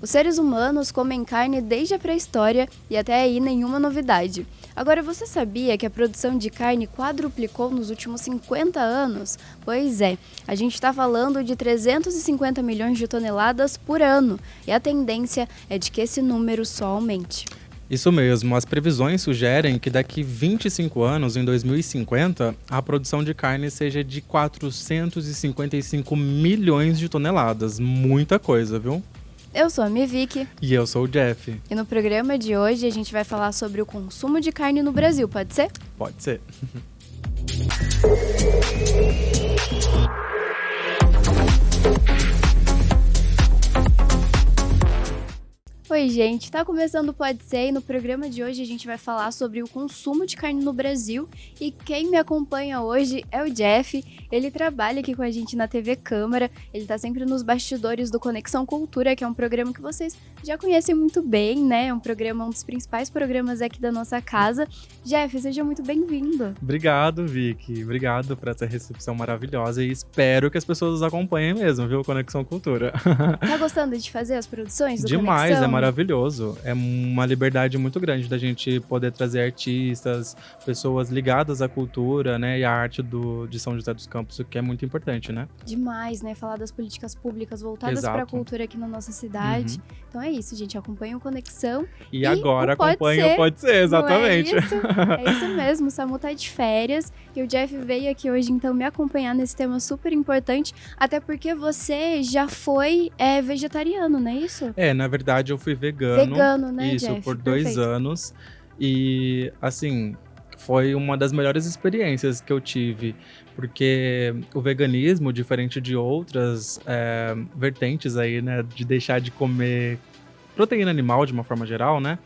Os seres humanos comem carne desde a pré-história e até aí nenhuma novidade. Agora, você sabia que a produção de carne quadruplicou nos últimos 50 anos? Pois é, a gente está falando de 350 milhões de toneladas por ano e a tendência é de que esse número só aumente. Isso mesmo, as previsões sugerem que daqui 25 anos, em 2050, a produção de carne seja de 455 milhões de toneladas. Muita coisa, viu? Eu sou a Miviki E eu sou o Jeff. e no programa de hoje a gente vai falar sobre o consumo de carne no Brasil, pode ser? Pode ser. Oi, gente, tá começando o Pode Ser e no programa de hoje a gente vai falar sobre o consumo de carne no Brasil e quem me acompanha hoje é o Jeff. Ele trabalha aqui com a gente na TV Câmara, ele tá sempre nos bastidores do Conexão Cultura, que é um programa que vocês já conhecem muito bem, né? É um dos principais programas aqui da nossa casa. Jeff, seja muito bem-vindo. Obrigado, Vicky. Obrigado por essa recepção maravilhosa e espero que as pessoas nos acompanhem mesmo, viu? Conexão Cultura. Tá gostando de fazer as produções do Demais, Conexão? é maravilhoso. É uma liberdade muito grande da gente poder trazer artistas, pessoas ligadas à cultura, né, e à arte de São José dos Campos, o que é muito importante, né? Demais, né? Falar das políticas públicas voltadas Exato. para a cultura aqui na nossa cidade. Uhum. Então é isso, gente. Acompanha o Conexão. E agora o Pode acompanha Ser, o Pode Ser, exatamente. Não é isso? É isso mesmo. O Samu tá de férias e o Jeff veio aqui hoje, então, me acompanhar nesse tema super importante. Até porque você já foi vegetariano, não é isso? Na verdade eu fui vegano. Vegano, né, Isso, Jeff? por 2 Perfeito. anos. E, assim, foi uma das melhores experiências que eu tive. Porque o veganismo, diferente de outras vertentes aí, né, de deixar de comer proteína animal de uma forma geral, né?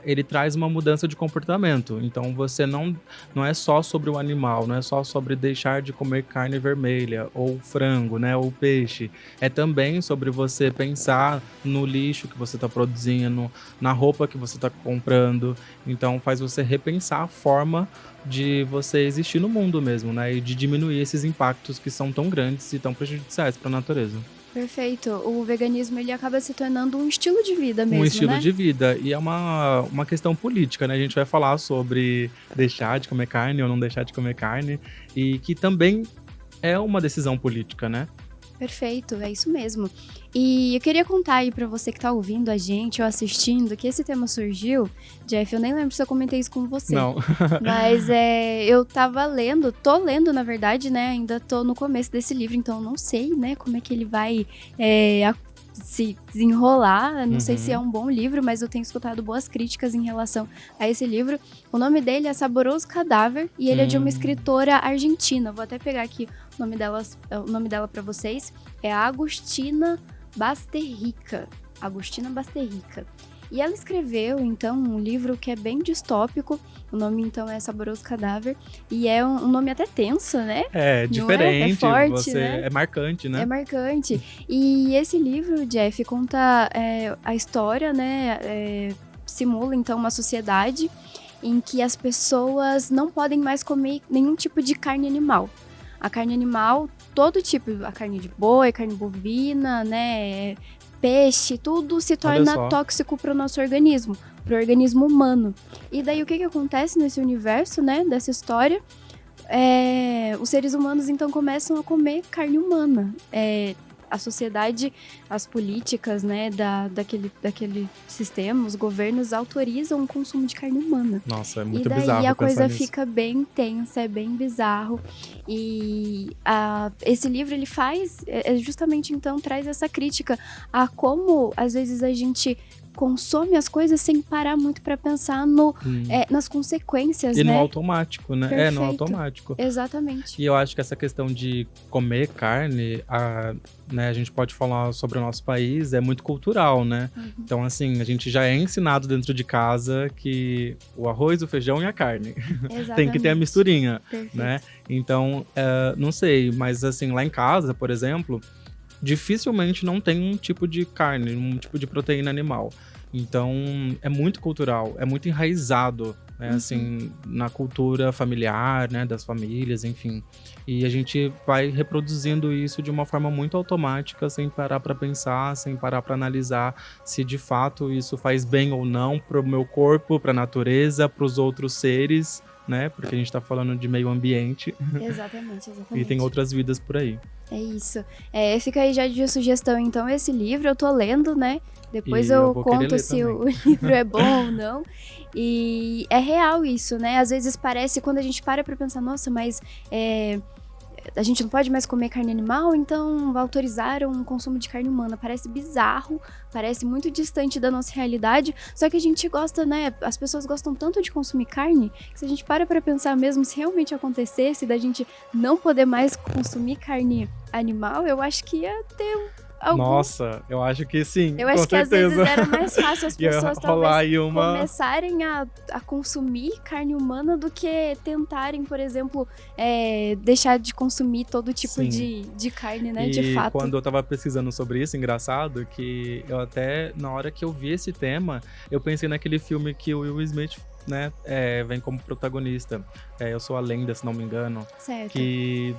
Ele traz uma mudança de comportamento. Então você não é só sobre o animal, não é só sobre deixar de comer carne vermelha, ou frango, né? Ou peixe. É também sobre você pensar no lixo que você está produzindo, na roupa que você está comprando. Então faz você repensar a forma de você existir no mundo mesmo, né? E de diminuir esses impactos que são tão grandes e tão prejudiciais para a natureza. Perfeito. O veganismo, ele acaba se tornando um estilo de vida mesmo, Um estilo né? de vida. E é uma questão política, né? A gente vai falar sobre deixar de comer carne ou não deixar de comer carne. E que também é uma decisão política, né? Perfeito, é isso mesmo. E eu queria contar aí pra você que tá ouvindo a gente ou assistindo que esse tema surgiu. Jeff, eu nem lembro se eu comentei isso com você. Não. Mas eu tava lendo, tô lendo na verdade, né? Ainda tô no começo desse livro, então eu não sei, né, como é que ele vai se desenrolar. Não sei se é um bom livro, mas eu tenho escutado boas críticas em relação a esse livro. O nome dele é Saboroso Cadáver e ele é de uma escritora argentina. Vou até pegar aqui o nome dela para vocês. É a Agustina Basterrica. Agustina Basterrica. E ela escreveu, então, um livro que é bem distópico. O nome, então, é Saboroso Cadáver. E é um nome até tenso, né? É Não diferente, é forte, né? é marcante, né? É marcante. E esse livro, Jeff, conta a história, né? Simula, então, uma sociedade em que as pessoas não podem mais comer nenhum tipo de carne animal. A carne animal, todo tipo, a carne de boi, carne bovina, né? Peixe, tudo se torna tóxico para o nosso organismo, para o organismo humano. E daí o que acontece nesse universo, né? Dessa história? Os seres humanos então começam a comer carne humana. A sociedade, as políticas, né, daquele sistema, os governos autorizam o consumo de carne humana. Nossa, é muito bizarro. E daí bizarro a coisa nisso. fica bem tensa, é bem bizarro. E esse livro, ele faz, justamente então, traz essa crítica a como, às vezes, a gente consome as coisas sem parar muito para pensar nas consequências, e né? no automático, né? Perfeito. No automático. Exatamente. E eu acho que essa questão de comer carne, né, a gente pode falar sobre o nosso país, é muito cultural, né? Então, assim, a gente já é ensinado dentro de casa que o arroz, o feijão e a carne. Tem que ter a misturinha, Perfeito. né? Então, não sei, mas assim, lá em casa, por exemplo, dificilmente não tem um tipo de carne, um tipo de proteína animal. Então, é muito cultural, é muito enraizado, né, assim, na cultura familiar, né, das famílias, enfim. E a gente vai reproduzindo isso de uma forma muito automática, sem parar para pensar, sem parar para analisar se de fato isso faz bem ou não para o meu corpo, para a natureza, para os outros seres, né? Porque a gente está falando de meio ambiente Exatamente, e tem exatamente. outras vidas por aí. É isso. Fica aí já de sugestão, então, esse livro eu tô lendo, né? Depois E eu eu vou querer conto ler se também. o livro é bom ou não. E é real isso, né? Às vezes parece, quando a gente para pra pensar, nossa, mas a gente não pode mais comer carne animal, então autorizaram o consumo de carne humana. Parece bizarro, parece muito distante da nossa realidade, só que a gente gosta, né? As pessoas gostam tanto de consumir carne, que se a gente para pra pensar mesmo, se realmente acontecesse da gente não poder mais consumir carne animal, eu acho que ia ter algum. Nossa, eu acho que sim, Eu com acho que às vezes certeza. era mais fácil as Ia pessoas rolar talvez aí uma. começarem a consumir carne humana do que tentarem, por exemplo, deixar de consumir todo tipo Sim. de carne, né? De E fato. quando eu tava pesquisando sobre isso, engraçado que eu até, na hora que eu vi esse tema, eu pensei naquele filme que o Will Smith, né, vem como protagonista. Eu Sou a Lenda, se não me engano. Certo. Que,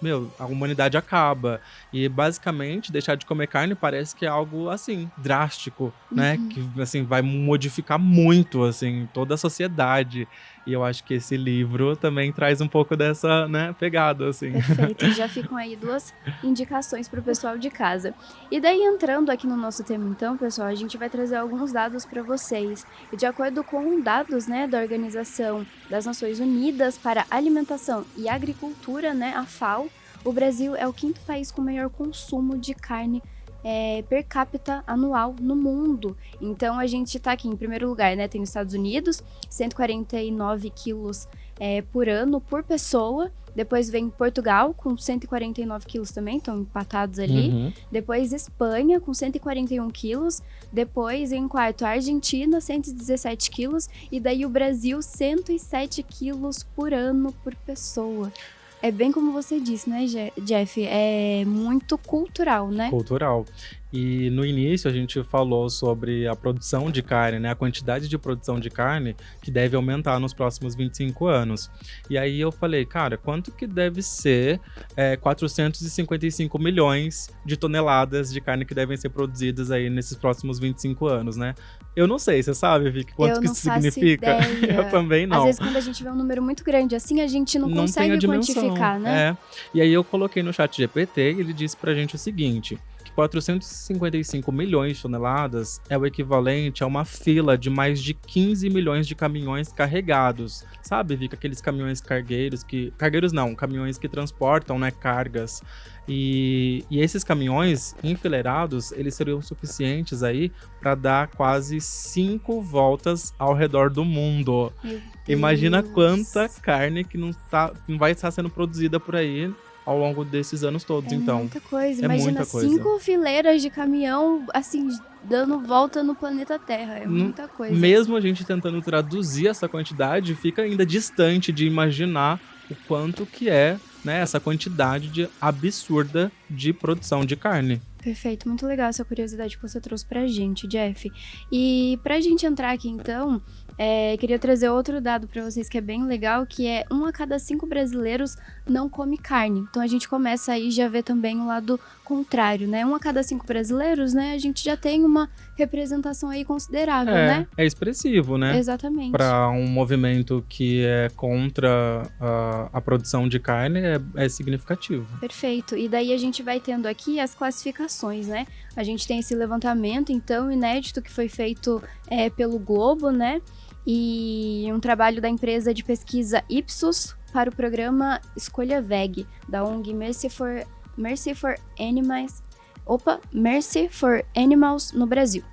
meu, a humanidade acaba. E basicamente, deixar de comer carne parece que é algo, assim, drástico, né? Uhum. Que, assim, vai modificar muito, assim, toda a sociedade. E eu acho que esse livro também traz um pouco dessa, né, pegada, assim. Perfeito, já ficam aí duas indicações para o pessoal de casa. E daí, entrando aqui no nosso tema, então, pessoal, a gente vai trazer alguns dados para vocês. E de acordo com dados, né, da Organização das Nações Unidas para Alimentação e Agricultura, né, a FAO, o Brasil é o quinto país com maior consumo de carne per capita anual no mundo. Então, a gente está aqui em primeiro lugar, né, tem os Estados Unidos, 149 quilos por ano por pessoa. Depois vem Portugal, com 149 quilos também, estão empatados ali. Uhum. Depois Espanha, com 141 quilos. Depois, em quarto, a Argentina, 117 quilos. E daí o Brasil, 107 quilos por ano por pessoa. É bem como você disse, né, Jeff? É muito cultural, né? Cultural. E no início a gente falou sobre a produção de carne, né? A quantidade de produção de carne que deve aumentar nos próximos 25 anos. E aí eu falei, cara, quanto que deve ser 455 milhões de toneladas de carne que devem ser produzidas aí nesses próximos 25 anos, né? Eu não sei, você sabe, Vicky, quanto Eu que não isso faço significa? Eu ideia. também Às não. vezes, quando a gente vê um número muito grande assim, a gente não Não tem a consegue dimensão. quantificar, né? E aí eu coloquei no chat GPT e ele disse pra gente o seguinte, que 455 milhões de toneladas é o equivalente a uma fila de mais de 15 milhões de caminhões carregados. Sabe, Vika, aqueles caminhões cargueiros que... Cargueiros não, caminhões que transportam, né, cargas. E esses caminhões enfileirados, eles seriam suficientes aí para dar quase 5 voltas ao redor do mundo. Meu Imagina Deus. quanta carne que não vai estar sendo produzida por aí ao longo desses anos todos, É então. muita coisa. É Imagina muita coisa. 5 fileiras de caminhão, assim, dando volta no planeta Terra. É muita coisa. Mesmo a gente tentando traduzir essa quantidade, fica ainda distante de imaginar o quanto que é, né, essa quantidade absurda de produção de carne. Perfeito, muito legal essa curiosidade que você trouxe pra gente, Jeff. E pra gente entrar aqui, então, queria trazer outro dado pra vocês que é bem legal, que é 1 a cada 5 brasileiros não come carne. Então a gente começa aí já a ver também o lado contrário, né? 1 a cada 5 brasileiros, né? A gente já tem uma representação aí considerável, né? É expressivo, né? Exatamente. Para um movimento que é contra a produção de carne, é significativo. Perfeito. E daí a gente vai tendo aqui as classificações, né? A gente tem esse levantamento, então, inédito que foi feito pelo Globo, né? E um trabalho da empresa de pesquisa Ipsos para o programa Escolha VEG, da ONG Mercy for Animals no Brasil.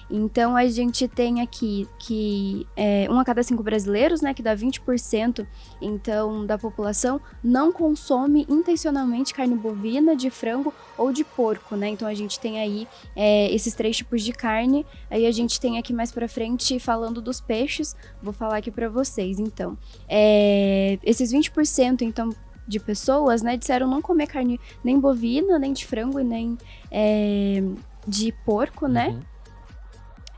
Então, a gente tem aqui que 1 a cada 5 brasileiros, né, que dá 20%, então, da população, não consome intencionalmente carne bovina, de frango ou de porco, né? Então, a gente tem aí esses 3 tipos de carne. Aí, a gente tem aqui mais pra frente, falando dos peixes, vou falar aqui pra vocês, então. Esses 20%, então, de pessoas, né, disseram não comer carne nem bovina, nem de frango e nem de porco, né? Uhum.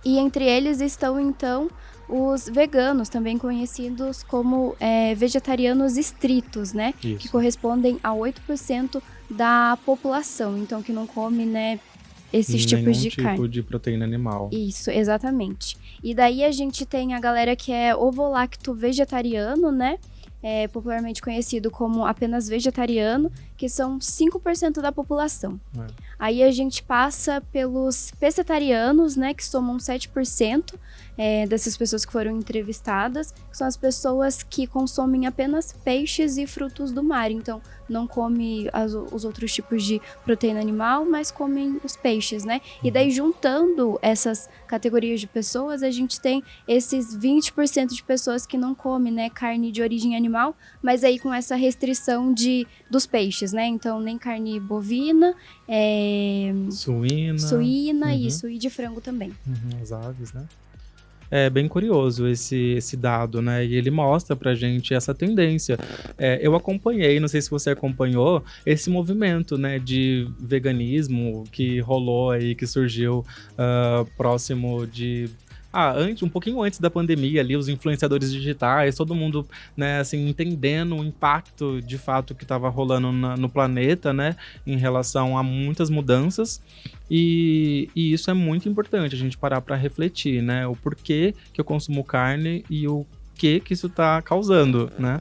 E entre eles estão, então, os veganos, também conhecidos como vegetarianos estritos, né? Que Isso. correspondem a 8% da população, então que não come, né, esses tipos Nenhum de carne. tipo de proteína animal. Isso, exatamente. E daí a gente tem a galera que é ovo-lacto vegetariano, né? Popularmente conhecido como apenas vegetariano, que são 5% da população. Aí a gente passa pelos pescetarianos, né, que somam 7% dessas pessoas que foram entrevistadas, que são as pessoas que consomem apenas peixes e frutos do mar. Então, não come os outros tipos de proteína animal, mas comem os peixes, né? E daí, juntando essas categorias de pessoas, a gente tem esses 20% de pessoas que não comem, né, carne de origem animal, mas aí com essa restrição dos peixes, né? Então, nem carne bovina, suína, isso, e de frango também. As aves, né? É bem curioso esse dado, né? E ele mostra pra gente essa tendência. Eu acompanhei, não sei se você acompanhou, esse movimento, né, de veganismo que rolou aí, que surgiu próximo de... um pouquinho antes da pandemia ali, os influenciadores digitais, todo mundo, né, assim, entendendo o impacto de fato que estava rolando no planeta, né, em relação a muitas mudanças. E isso é muito importante, a gente parar para refletir, né, o porquê que eu consumo carne e o que isso está causando, né.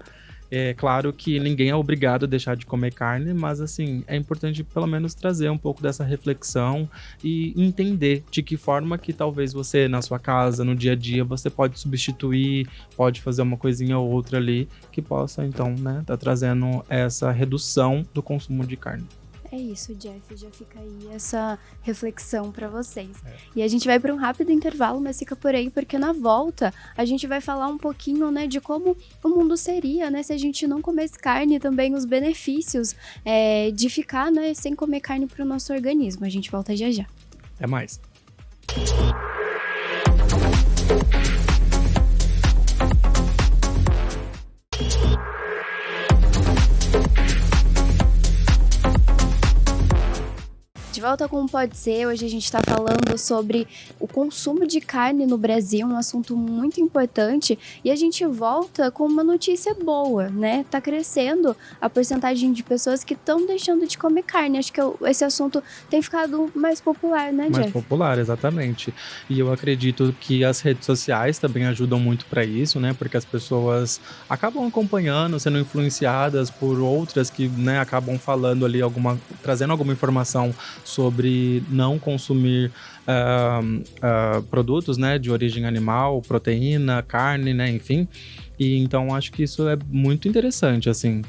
É claro que ninguém é obrigado a deixar de comer carne, mas assim, é importante pelo menos trazer um pouco dessa reflexão e entender de que forma que talvez você, na sua casa, no dia a dia, você pode substituir, pode fazer uma coisinha ou outra ali, que possa então, né, tá trazendo essa redução do consumo de carne. É isso, Jeff, já fica aí essa reflexão para vocês. E a gente vai para um rápido intervalo, mas fica por aí, porque na volta a gente vai falar um pouquinho, né, de como o mundo seria, né, se a gente não comesse carne, também os benefícios de ficar, né, sem comer carne para o nosso organismo. A gente volta já já. Até mais. De volta com o Pode Ser, hoje a gente está falando sobre o consumo de carne no Brasil, um assunto muito importante, e a gente volta com uma notícia boa, né? Tá crescendo a porcentagem de pessoas que estão deixando de comer carne. Acho que esse assunto tem ficado mais popular, né, Jeff? Mais popular, exatamente. E eu acredito que as redes sociais também ajudam muito para isso, né? Porque as pessoas acabam acompanhando, sendo influenciadas por outras que, né, acabam falando ali trazendo alguma informação sobre não consumir produtos, né, de origem animal, proteína, carne, né, enfim. E então acho que isso é muito interessante, assim.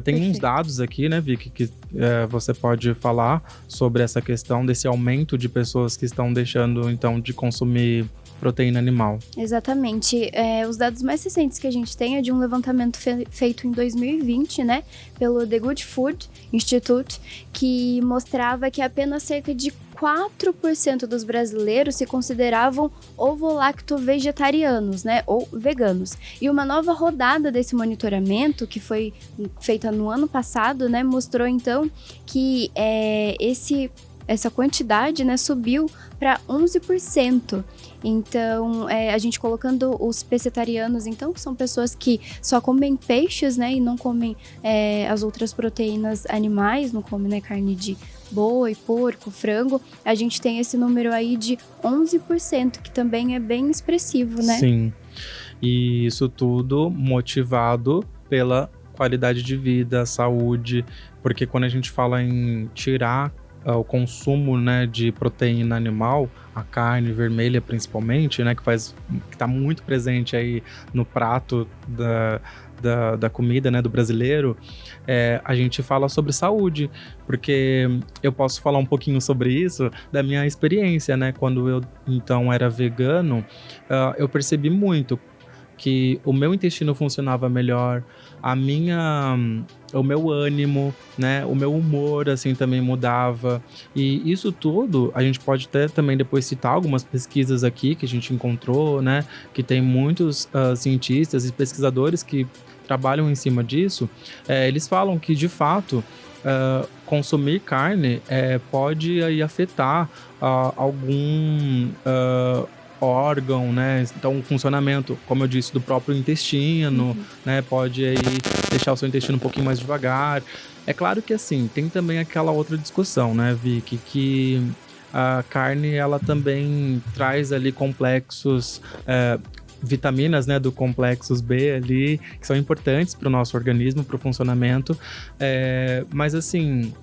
Tem uns dados aqui, né, Vicky, que você pode falar sobre essa questão desse aumento de pessoas que estão deixando, então, de consumir proteína animal. Exatamente. Os dados mais recentes que a gente tem é de um levantamento feito em 2020, né, pelo The Good Food Institute, que mostrava que apenas cerca de 4% dos brasileiros se consideravam ovo-lacto-vegetarianos, né, ou veganos. E uma nova rodada desse monitoramento, que foi feita no ano passado, né, mostrou então que essa quantidade, né, subiu para 11%. Então, a gente colocando os pescetarianos, então, que são pessoas que só comem peixes, né, e não comem as outras proteínas animais, não comem, né, carne de boi, porco, frango, a gente tem esse número aí de 11%, que também é bem expressivo, né? Sim, e isso tudo motivado pela qualidade de vida, saúde, porque quando a gente fala em tirar o consumo, né, de proteína animal, a carne vermelha principalmente, né, que está muito presente aí no prato da comida, né, do brasileiro, a gente fala sobre saúde, porque eu posso falar um pouquinho sobre isso da minha experiência, né, quando eu então era vegano, eu percebi muito. que o meu intestino funcionava melhor, o meu ânimo, né, o meu humor, assim, também mudava. E isso tudo, a gente pode até também depois citar algumas pesquisas aqui que a gente encontrou, né, que tem muitos cientistas e pesquisadores que trabalham em cima disso. Eles falam que, de fato, consumir carne pode aí afetar algum órgão, né? Então, o funcionamento, como eu disse, do próprio intestino, né? Pode aí deixar o seu intestino um pouquinho mais devagar. É claro que, assim, tem também aquela outra discussão, né, Vicky, que a carne, ela também traz ali complexos, vitaminas, né, do complexos B ali, que são importantes para o nosso organismo, para o funcionamento. Mas, assim,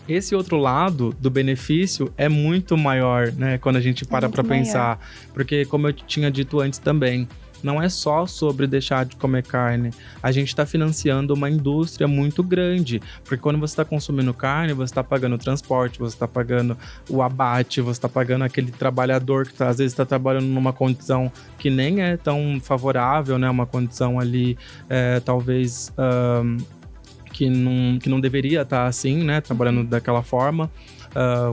esse outro lado do benefício é muito maior, né, quando a gente para para pensar. Porque, como eu tinha dito antes também, não é só sobre deixar de comer carne. A gente está financiando uma indústria muito grande. Porque quando você está consumindo carne, você está pagando o transporte, você está pagando o abate, você está pagando aquele trabalhador que às vezes está trabalhando numa condição que nem é tão favorável, né? Uma condição ali, talvez... que não deveria estar assim, né? Trabalhando daquela forma,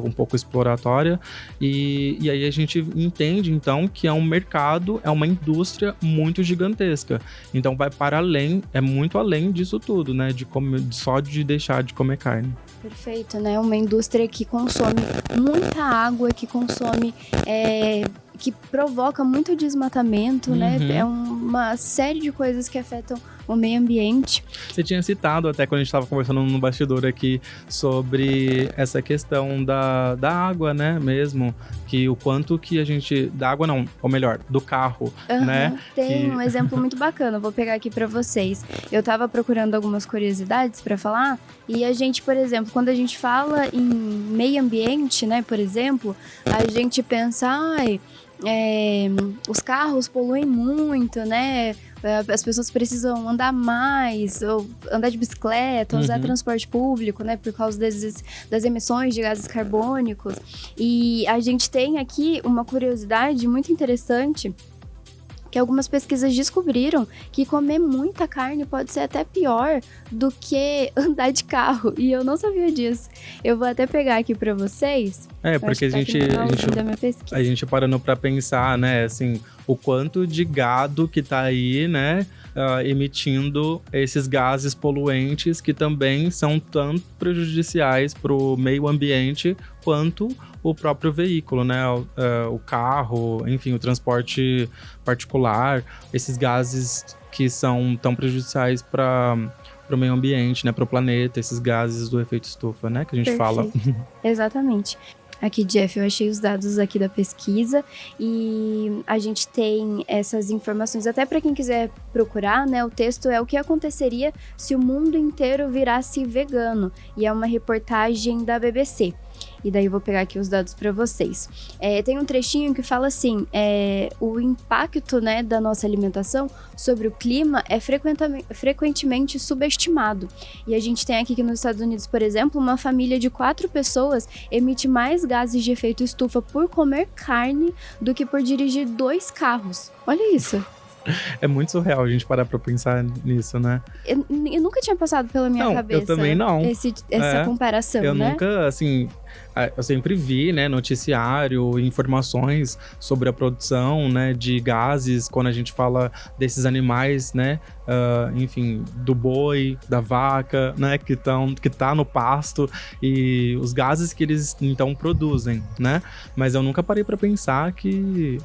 um pouco exploratória. E aí a gente entende, então, que é um mercado, é uma indústria muito gigantesca. Então vai para além, é muito além disso tudo, né? Só de deixar de comer carne. Perfeito, né? Uma indústria que consome muita água, que consome... que provoca muito desmatamento, né? É uma série de coisas que afetam o meio ambiente. Você tinha citado até quando a gente estava conversando no bastidor aqui sobre essa questão da água, né, mesmo, que o quanto que a gente... Da água não, ou melhor, do carro, né? Tem um exemplo muito bacana, vou pegar aqui para vocês. Eu tava procurando algumas curiosidades para falar, e a gente, por exemplo, quando a gente fala em meio ambiente, né, por exemplo, a gente pensa, os carros poluem muito, né? As pessoas precisam andar mais, ou andar de bicicleta, usar transporte público, né? Por causa das emissões de gases carbônicos. E a gente tem aqui uma curiosidade muito interessante, que algumas pesquisas descobriram que comer muita carne pode ser até pior do que andar de carro. E eu não sabia disso. Eu vou até pegar aqui para vocês. Porque a gente parando para pensar, né, assim, o quanto de gado que tá aí, né, emitindo esses gases poluentes que também são tanto prejudiciais para o meio ambiente quanto o próprio veículo, né, o carro, enfim, o transporte particular, esses gases que são tão prejudiciais para o meio ambiente, né, para o planeta, esses gases do efeito estufa, né, que a gente fala. Exatamente. Aqui, Jeff, eu achei os dados aqui da pesquisa e a gente tem essas informações até para quem quiser procurar, né? O texto é o que aconteceria se o mundo inteiro virasse vegano, e é uma reportagem da BBC. E daí eu vou pegar aqui os dados para vocês. Tem um trechinho que fala assim, o impacto, né, da nossa alimentação sobre o clima é frequentemente subestimado. E a gente tem aqui que nos Estados Unidos, por exemplo, uma família de 4 pessoas emite mais gases de efeito estufa por comer carne do que por dirigir 2 carros. Olha isso. É muito surreal a gente parar pra pensar nisso, né? Eu nunca tinha passado pela minha cabeça. Eu também não. Essa comparação, eu né? Eu nunca, assim... Eu sempre vi, né, noticiário, informações sobre a produção, né, de gases, quando a gente fala desses animais, né, enfim, do boi, da vaca, né, que tá no pasto, e os gases que eles, então, produzem, né? Mas eu nunca parei pra pensar que,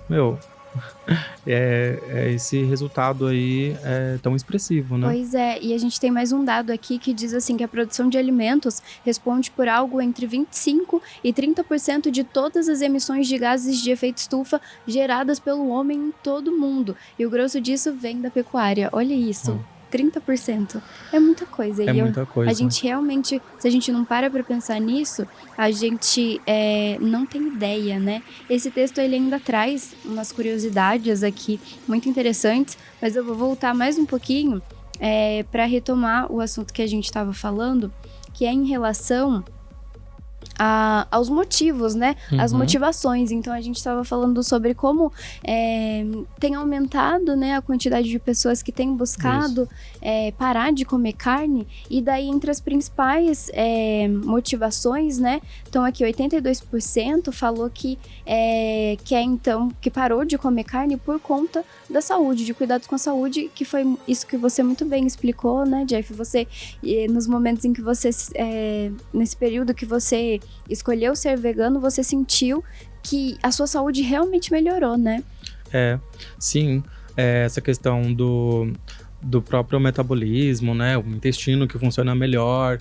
esse resultado aí é tão expressivo, né? Pois é, e a gente tem mais um dado aqui que diz assim que a produção de alimentos responde por algo entre 25% e 30% de todas as emissões de gases de efeito estufa geradas pelo homem em todo o mundo. E o grosso disso vem da pecuária. Olha isso. 30%. É muita coisa. Muita coisa. A gente realmente, se a gente não para pensar nisso, a gente não tem ideia, né? Esse texto, ele ainda traz umas curiosidades aqui muito interessantes, mas eu vou voltar mais um pouquinho para retomar o assunto que a gente estava falando, que é em relação aos motivos, né? As Uhum. motivações. Então, a gente estava falando sobre como tem aumentado, né, a quantidade de pessoas que têm buscado parar de comer carne. E daí, entre as principais motivações, né? Então, aqui 82% falou que então, que parou de comer carne por conta da saúde, de cuidados com a saúde, que foi isso que você muito bem explicou, né, Jeff? Você, nos momentos em que você, nesse período que você escolheu ser vegano, você sentiu que a sua saúde realmente melhorou, né? Sim, essa questão do próprio metabolismo, né, o intestino que funciona melhor.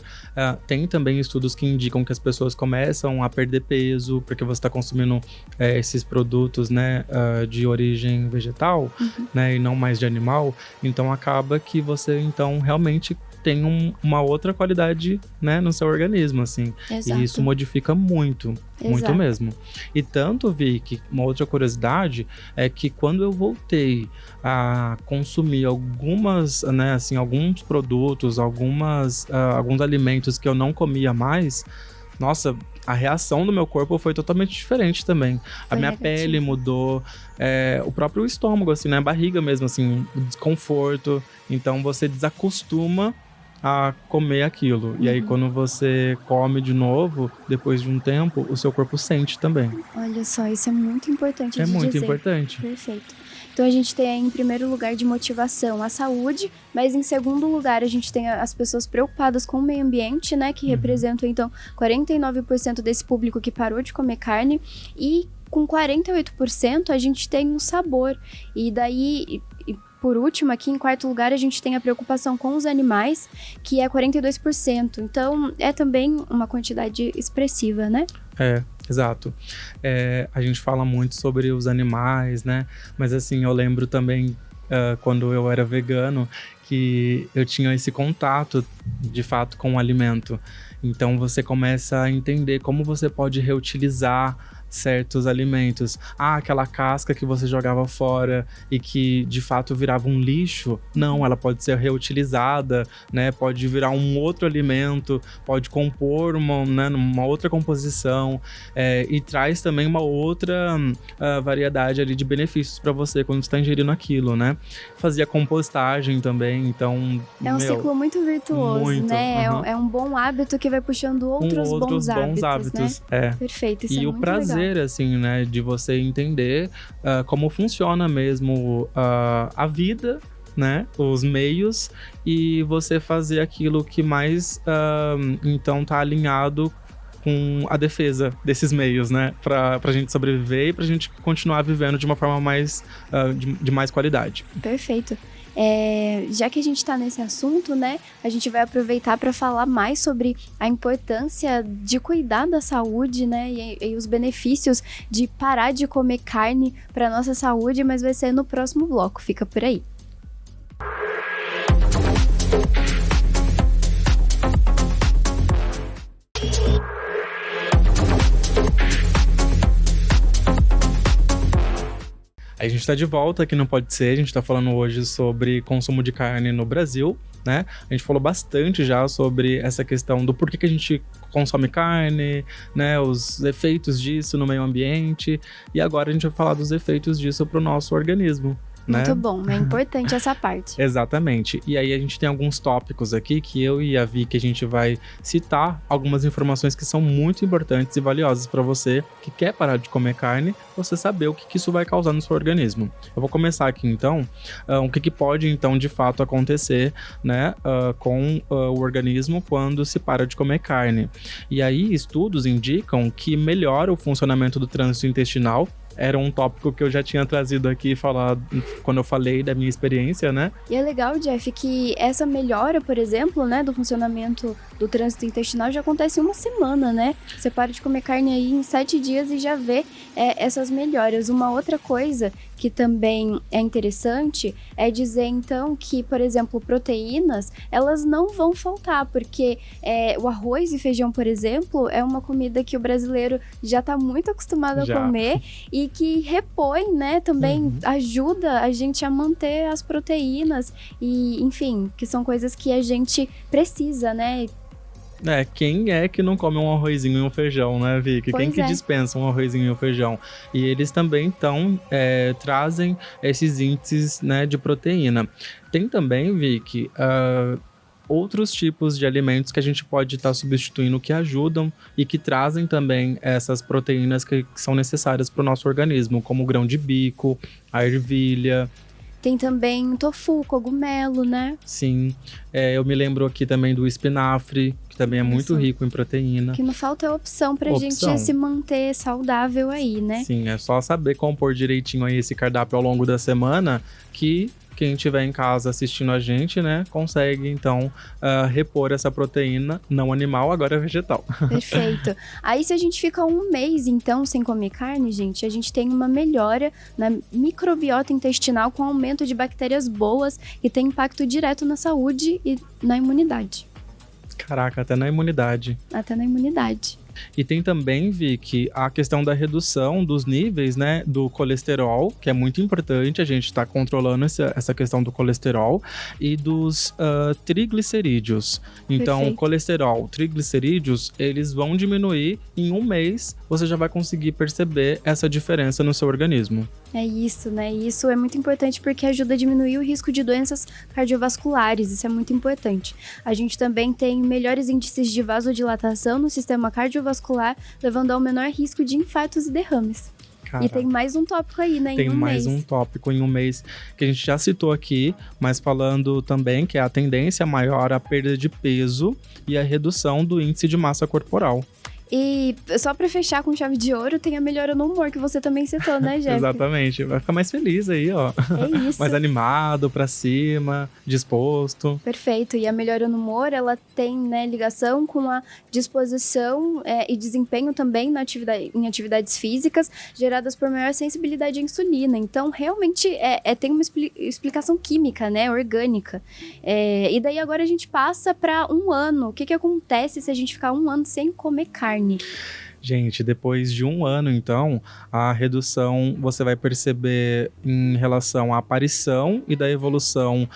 Tem também estudos que indicam que as pessoas começam a perder peso porque você está consumindo esses produtos, né, de origem vegetal, né, e não mais de animal. Então acaba que você então realmente tem uma outra qualidade, né, no seu organismo, assim. Exato. E isso modifica muito, muito Exato. mesmo. E tanto vi que uma outra curiosidade é que quando eu voltei a consumir algumas, né, assim, alguns produtos, alguns alimentos que eu não comia mais, nossa, a reação do meu corpo foi totalmente diferente também. A minha pele mudou, o próprio estômago, assim, né, a barriga mesmo, assim, o desconforto. Então você desacostuma a comer aquilo. E aí, quando você come de novo, depois de um tempo, o seu corpo sente também. Olha só, isso é muito importante É de muito dizer. importante. Perfeito. Então a gente tem aí em primeiro lugar de motivação a saúde, mas em segundo lugar a gente tem as pessoas preocupadas com o meio ambiente, né, que representam então 49% desse público que parou de comer carne, e com 48% a gente tem o sabor. E daí, por último, aqui em quarto lugar, a gente tem a preocupação com os animais, que é 42%. Então, é também uma quantidade expressiva, né? Exato. A gente fala muito sobre os animais, né? Mas assim, eu lembro também, quando eu era vegano, que eu tinha esse contato, de fato, com o alimento. Então, você começa a entender como você pode reutilizar certos alimentos. Aquela casca que você jogava fora e que de fato virava um lixo, não, ela pode ser reutilizada, né? Pode virar um outro alimento, pode compor uma outra composição, e traz também uma outra variedade ali de benefícios para você quando você está ingerindo aquilo, né? Fazia compostagem também, então... É um ciclo muito virtuoso, né? É um bom hábito que vai puxando outros bons hábitos, né? Perfeito, isso é muito legal. E o prazer, assim, né, de você entender como funciona mesmo a vida, né, os meios, e você fazer aquilo que mais, então, tá alinhado com a defesa desses meios, né, pra gente sobreviver e pra gente continuar vivendo de uma forma mais, de mais qualidade. Perfeito. Já que a gente está nesse assunto, né, a gente vai aproveitar para falar mais sobre a importância de cuidar da saúde, né, e os benefícios de parar de comer carne para nossa saúde, mas vai ser no próximo bloco. Fica por aí. A gente tá de volta aqui no Pode Ser, a gente tá falando hoje sobre consumo de carne no Brasil, né? A gente falou bastante já sobre essa questão do porquê que a gente consome carne, né? Os efeitos disso no meio ambiente, e agora a gente vai falar dos efeitos disso pro nosso organismo. Muito bom, é importante essa parte. Exatamente. E aí a gente tem alguns tópicos aqui que eu e a Vi, que a gente vai citar algumas informações que são muito importantes e valiosas para você que quer parar de comer carne, você saber o que isso vai causar no seu organismo. Eu vou começar aqui então, o que pode então de fato acontecer, né, com o organismo quando se para de comer carne. E aí estudos indicam que melhora o funcionamento do trânsito intestinal. Era um tópico que eu já tinha trazido aqui quando eu falei da minha experiência, né? E é legal, Jeff, que essa melhora, por exemplo, né, do funcionamento do trânsito intestinal já acontece em uma semana, né? Você para de comer carne aí em 7 dias e já vê essas melhoras. Uma outra coisa que também é interessante é dizer, então, que, por exemplo, proteínas, elas não vão faltar, porque o arroz e feijão, por exemplo, é uma comida que o brasileiro já está muito acostumado a comer e que repõe, né, também ajuda a gente a manter as proteínas e, enfim, que são coisas que a gente precisa, né, Quem é que não come um arrozinho e um feijão, né, Vicky? Quem que dispensa um arrozinho e um feijão? E eles também trazem esses índices, né, de proteína. Tem também, Vicky, outros tipos de alimentos que a gente pode estar substituindo que ajudam e que trazem também essas proteínas que são necessárias para o nosso organismo, como o grão de bico, a ervilha. Tem também tofu, cogumelo, né? Sim. Eu me lembro aqui também do espinafre, que também é muito rico em proteína. Que não falta opção pra gente se manter saudável aí, né? Sim, é só saber compor direitinho aí esse cardápio ao longo da semana que quem estiver em casa assistindo a gente, né, consegue, então, repor essa proteína, não animal, agora vegetal. Perfeito. Aí, se a gente fica um mês, então, sem comer carne, gente, a gente tem uma melhora na microbiota intestinal com aumento de bactérias boas e tem impacto direto na saúde e na imunidade. Caraca, até na imunidade. Até na imunidade. E tem também, Vicky, a questão da redução dos níveis, né, do colesterol, que é muito importante, a gente está controlando essa questão do colesterol, e dos triglicerídeos. Então, Perfeito. colesterol, triglicerídeos, eles vão diminuir em um mês, você já vai conseguir perceber essa diferença no seu organismo. É isso, né? E isso é muito importante porque ajuda a diminuir o risco de doenças cardiovasculares, isso é muito importante. A gente também tem melhores índices de vasodilatação no sistema cardiovascular, levando ao menor risco de infartos e derrames. Caraca. E tem mais um tópico aí, né? Tem mais um tópico em um mês que a gente já citou aqui, mas falando também que é a tendência maior à perda de peso e a redução do índice de massa corporal. E só pra fechar com chave de ouro, tem a melhora no humor, que você também citou, né, Jeff? Exatamente. Vai ficar mais feliz aí, ó. É isso. Mais animado, pra cima, disposto. Perfeito. E a melhora no humor, ela tem, né, ligação com a disposição e desempenho também em atividades físicas, geradas por maior sensibilidade à insulina. Então, realmente, tem uma explicação química, né, orgânica. E daí, agora a gente passa pra um ano. O que acontece se a gente ficar um ano sem comer carne? Gente, depois de um ano, então, a redução você vai perceber em relação à aparição e da evolução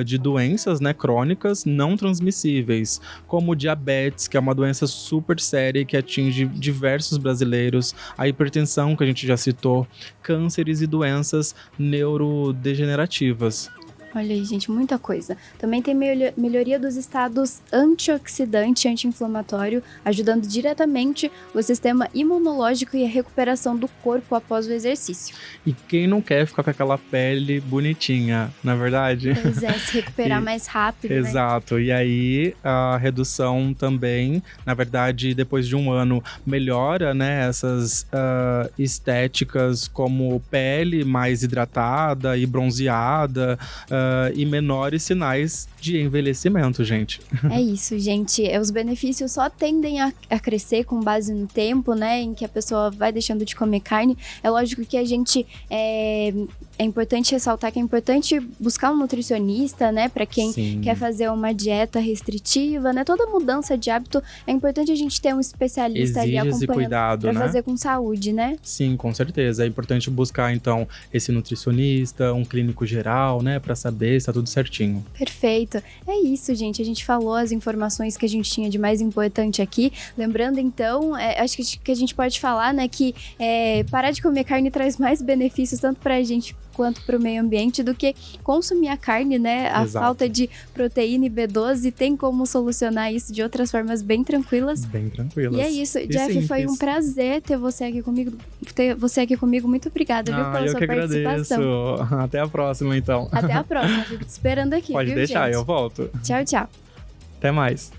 de doenças, né, crônicas não transmissíveis, como diabetes, que é uma doença super séria que atinge diversos brasileiros, a hipertensão, que a gente já citou, cânceres e doenças neurodegenerativas. Olha aí, gente, muita coisa. Também tem melhoria dos estados antioxidante e anti-inflamatório, ajudando diretamente o sistema imunológico e a recuperação do corpo após o exercício. E quem não quer ficar com aquela pele bonitinha, na verdade? Pois é, se recuperar mais rápido, né? Exato. E aí, a redução também, na verdade, depois de um ano, melhora, né, essas estéticas como pele mais hidratada e bronzeada, e menores sinais de envelhecimento, gente. É isso, gente. Os benefícios só tendem a crescer com base no tempo, né, em que a pessoa vai deixando de comer carne. É lógico que a gente... É importante ressaltar que é importante buscar um nutricionista, né, para quem quer fazer uma dieta restritiva, né, toda mudança de hábito, é importante a gente ter um especialista ali acompanhando para fazer com saúde, né? Sim, com certeza. É importante buscar, então, esse nutricionista, um clínico geral, né, para saber se tá tudo certinho. Perfeito. É isso, gente. A gente falou as informações que a gente tinha de mais importante aqui. Lembrando, então, acho que a gente pode falar, né, que parar de comer carne traz mais benefícios tanto pra gente quanto para o meio ambiente do que consumir a carne, né? A falta de proteína e B12 tem como solucionar isso de outras formas bem tranquilas. Bem tranquilas. E é isso, Jeff, simples. Foi um prazer ter você aqui comigo. Muito obrigada, viu, pela sua participação. Agradeço. Até a próxima, então. Até a próxima. Fico te esperando aqui, Pode viu, deixar, gente? eu volto. Tchau, tchau. Até mais.